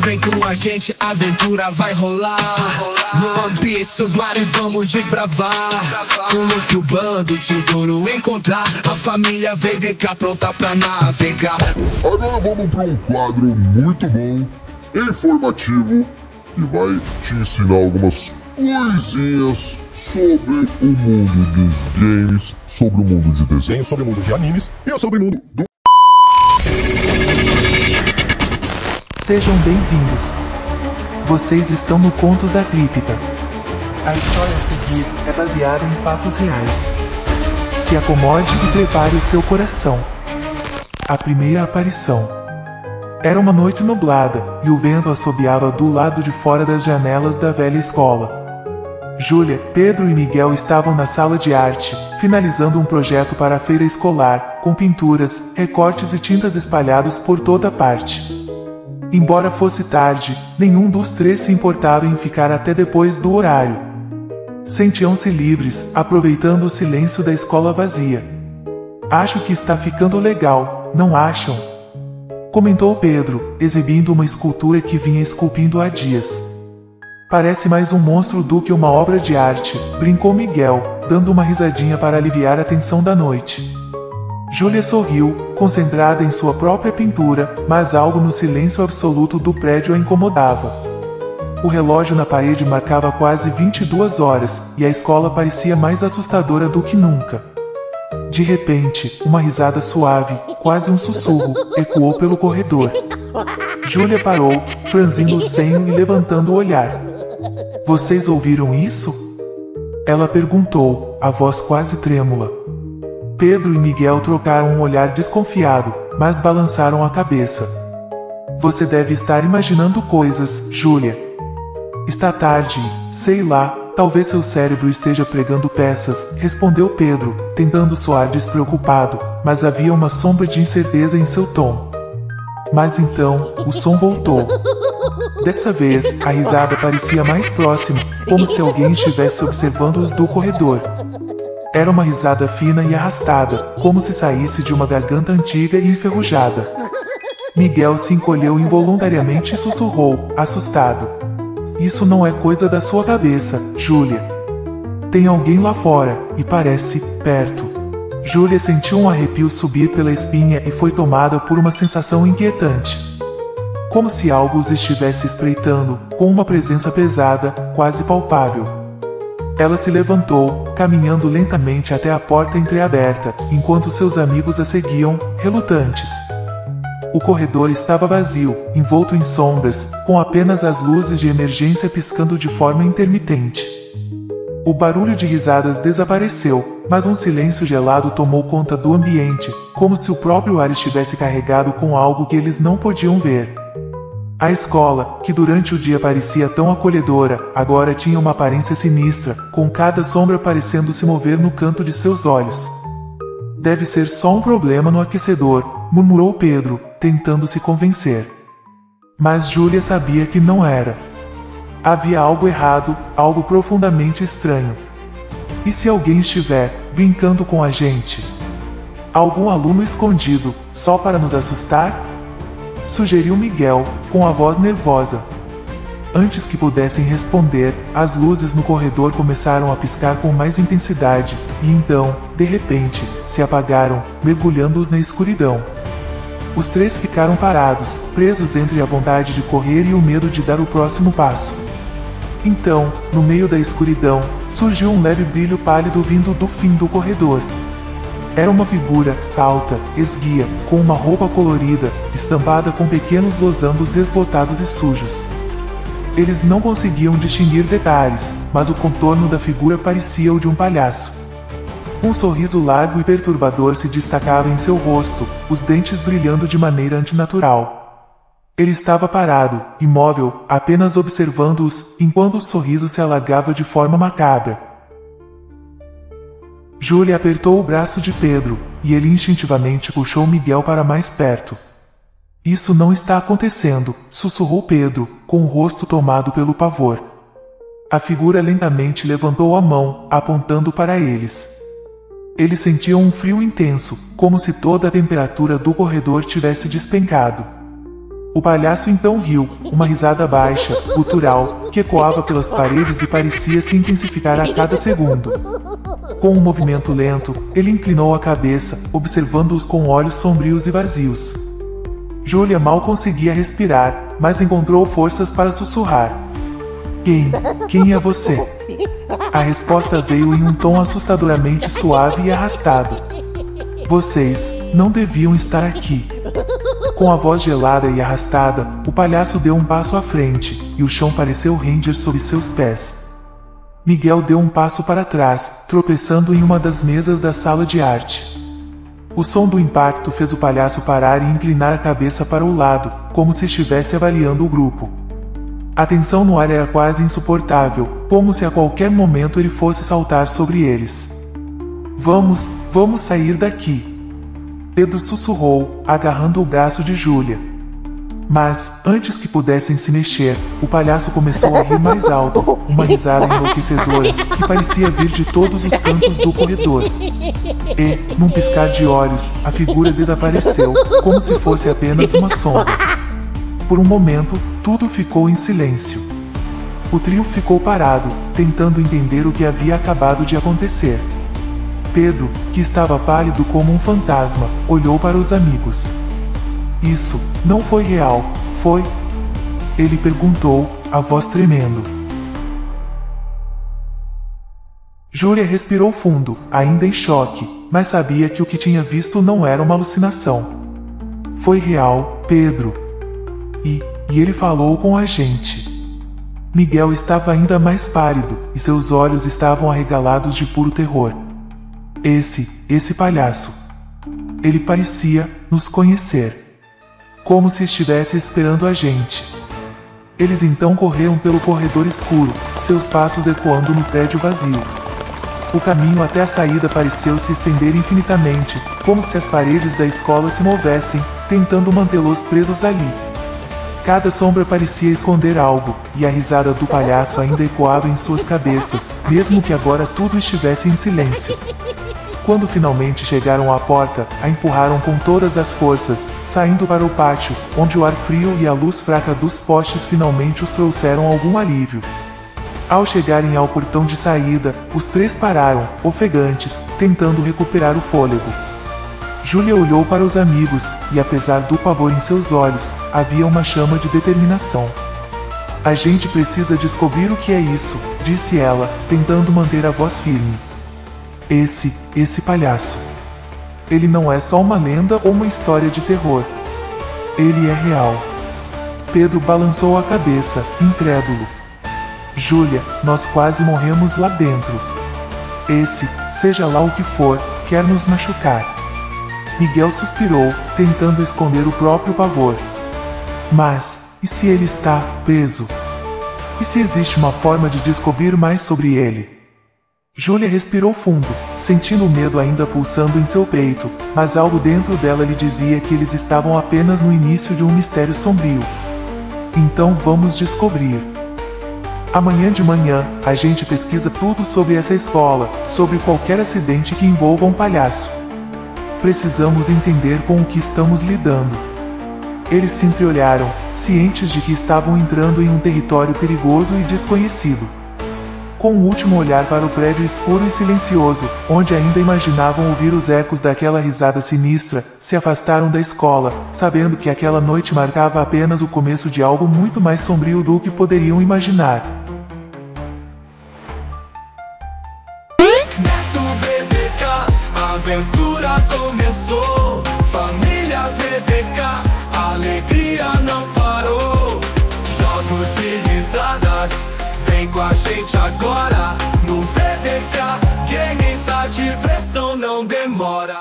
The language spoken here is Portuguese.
Vem com a gente, a aventura vai rolar. No One Piece, os mares vamos desbravar. Com o Luffy, o bando, tesouro encontrar. A família VDK pronta pra navegar. Agora vamos para um quadro muito bom, informativo, que vai te ensinar algumas coisinhas sobre o mundo dos games, sobre o mundo de desenho, sobre o mundo de animes e sobre o mundo do... Sejam bem-vindos. Vocês estão no Contos da Cripta. A história a seguir é baseada em fatos reais. Se acomode e prepare o seu coração. A primeira aparição. Era uma noite nublada, e o vento assobiava do lado de fora das janelas da velha escola. Júlia, Pedro e Miguel estavam na sala de arte, finalizando um projeto para a feira escolar, com pinturas, recortes e tintas espalhados por toda parte. Embora fosse tarde, nenhum dos três se importava em ficar até depois do horário. Sentiam-se livres, aproveitando o silêncio da escola vazia. Acho que está ficando legal, não acham? Comentou Pedro, exibindo uma escultura que vinha esculpindo há dias. Parece mais um monstro do que uma obra de arte, brincou Miguel, dando uma risadinha para aliviar a tensão da noite. Júlia sorriu, concentrada em sua própria pintura, mas algo no silêncio absoluto do prédio a incomodava. O relógio na parede marcava quase 22 horas, e a escola parecia mais assustadora do que nunca. De repente, uma risada suave, quase um sussurro, ecoou pelo corredor. Júlia parou, franzindo o senho e levantando o olhar. Vocês ouviram isso? Ela perguntou, a voz quase trêmula. Pedro e Miguel trocaram um olhar desconfiado, mas balançaram a cabeça. Você deve estar imaginando coisas, Júlia. Está tarde, sei lá, talvez seu cérebro esteja pregando peças, respondeu Pedro, tentando soar despreocupado, mas havia uma sombra de incerteza em seu tom. Mas então, o som voltou. Dessa vez, a risada parecia mais próxima, como se alguém estivesse observando-os do corredor. Era uma risada fina e arrastada, como se saísse de uma garganta antiga e enferrujada. Miguel se encolheu involuntariamente e sussurrou, assustado. Isso não é coisa da sua cabeça, Júlia. Tem alguém lá fora, e parece, perto. Júlia sentiu um arrepio subir pela espinha e foi tomada por uma sensação inquietante. Como se algo os estivesse espreitando, com uma presença pesada, quase palpável. Ela se levantou, caminhando lentamente até a porta entreaberta, enquanto seus amigos a seguiam, relutantes. O corredor estava vazio, envolto em sombras, com apenas as luzes de emergência piscando de forma intermitente. O barulho de risadas desapareceu, mas um silêncio gelado tomou conta do ambiente, como se o próprio ar estivesse carregado com algo que eles não podiam ver. A escola, que durante o dia parecia tão acolhedora, agora tinha uma aparência sinistra, com cada sombra parecendo se mover no canto de seus olhos. Deve ser só um problema no aquecedor, murmurou Pedro, tentando se convencer. Mas Júlia sabia que não era. Havia algo errado, algo profundamente estranho. E se alguém estiver brincando com a gente? Algum aluno escondido, só para nos assustar? Sugeriu Miguel, com a voz nervosa. Antes que pudessem responder, as luzes no corredor começaram a piscar com mais intensidade, e então, de repente, se apagaram, mergulhando-os na escuridão. Os três ficaram parados, presos entre a vontade de correr e o medo de dar o próximo passo. Então, no meio da escuridão, surgiu um leve brilho pálido vindo do fim do corredor. Era uma figura, alta, esguia, com uma roupa colorida, estampada com pequenos losangos desbotados e sujos. Eles não conseguiam distinguir detalhes, mas o contorno da figura parecia o de um palhaço. Um sorriso largo e perturbador se destacava em seu rosto, os dentes brilhando de maneira antinatural. Ele estava parado, imóvel, apenas observando-os, enquanto o sorriso se alargava de forma macabra. Júlia apertou o braço de Pedro, e ele instintivamente puxou Miguel para mais perto. Isso não está acontecendo, sussurrou Pedro, com o rosto tomado pelo pavor. A figura lentamente levantou a mão, apontando para eles. Eles sentiam um frio intenso, como se toda a temperatura do corredor tivesse despencado. O palhaço então riu, uma risada baixa, gutural, que ecoava pelas paredes e parecia se intensificar a cada segundo. Com um movimento lento, ele inclinou a cabeça, observando-os com olhos sombrios e vazios. Júlia mal conseguia respirar, mas encontrou forças para sussurrar. Quem é você? A resposta veio em um tom assustadoramente suave e arrastado. Vocês não deviam estar aqui. Com a voz gelada e arrastada, o palhaço deu um passo à frente, e o chão pareceu render sob seus pés. Miguel deu um passo para trás, tropeçando em uma das mesas da sala de arte. O som do impacto fez o palhaço parar e inclinar a cabeça para o lado, como se estivesse avaliando o grupo. A tensão no ar era quase insuportável, como se a qualquer momento ele fosse saltar sobre eles. Vamos sair daqui. Pedro sussurrou, agarrando o braço de Júlia. Mas, antes que pudessem se mexer, o palhaço começou a rir mais alto, uma risada enlouquecedora, que parecia vir de todos os cantos do corredor. E, num piscar de olhos, a figura desapareceu, como se fosse apenas uma sombra. Por um momento, tudo ficou em silêncio. O trio ficou parado, tentando entender o que havia acabado de acontecer. Pedro, que estava pálido como um fantasma, olhou para os amigos. Isso não foi real, foi? Ele perguntou, a voz tremendo. Júlia respirou fundo, ainda em choque, mas sabia que o que tinha visto não era uma alucinação. Foi real, Pedro. E ele falou com a gente. Miguel estava ainda mais pálido, e seus olhos estavam arregalados de puro terror. Esse palhaço. Ele parecia nos conhecer. Como se estivesse esperando a gente. Eles então correram pelo corredor escuro, seus passos ecoando no prédio vazio. O caminho até a saída pareceu se estender infinitamente, como se as paredes da escola se movessem, tentando mantê-los presos ali. Cada sombra parecia esconder algo, e a risada do palhaço ainda ecoava em suas cabeças, mesmo que agora tudo estivesse em silêncio. Quando finalmente chegaram à porta, a empurraram com todas as forças, saindo para o pátio, onde o ar frio e a luz fraca dos postes finalmente os trouxeram algum alívio. Ao chegarem ao portão de saída, os três pararam, ofegantes, tentando recuperar o fôlego. Júlia olhou para os amigos, e apesar do pavor em seus olhos, havia uma chama de determinação. A gente precisa descobrir o que é isso, disse ela, tentando manter a voz firme. Esse palhaço. Ele não é só uma lenda ou uma história de terror. Ele é real. Pedro balançou a cabeça, incrédulo. Júlia, nós quase morremos lá dentro. Seja lá o que for, quer nos machucar. Miguel suspirou, tentando esconder o próprio pavor. Mas, e se ele está preso? E se existe uma forma de descobrir mais sobre ele? Júlia respirou fundo, sentindo o medo ainda pulsando em seu peito, mas algo dentro dela lhe dizia que eles estavam apenas no início de um mistério sombrio. Então vamos descobrir. Amanhã de manhã, a gente pesquisa tudo sobre essa escola, sobre qualquer acidente que envolva um palhaço. Precisamos entender com o que estamos lidando. Eles se entreolharam, cientes de que estavam entrando em um território perigoso e desconhecido. Com um último olhar para o prédio escuro e silencioso, onde ainda imaginavam ouvir os ecos daquela risada sinistra, se afastaram da escola, sabendo que aquela noite marcava apenas o começo de algo muito mais sombrio do que poderiam imaginar. Neto VDK, a aventura começou. Família VDK, a alegria não parou. Jogos e risadas, vem com a gente agora. No VDK Games a diversão não demora.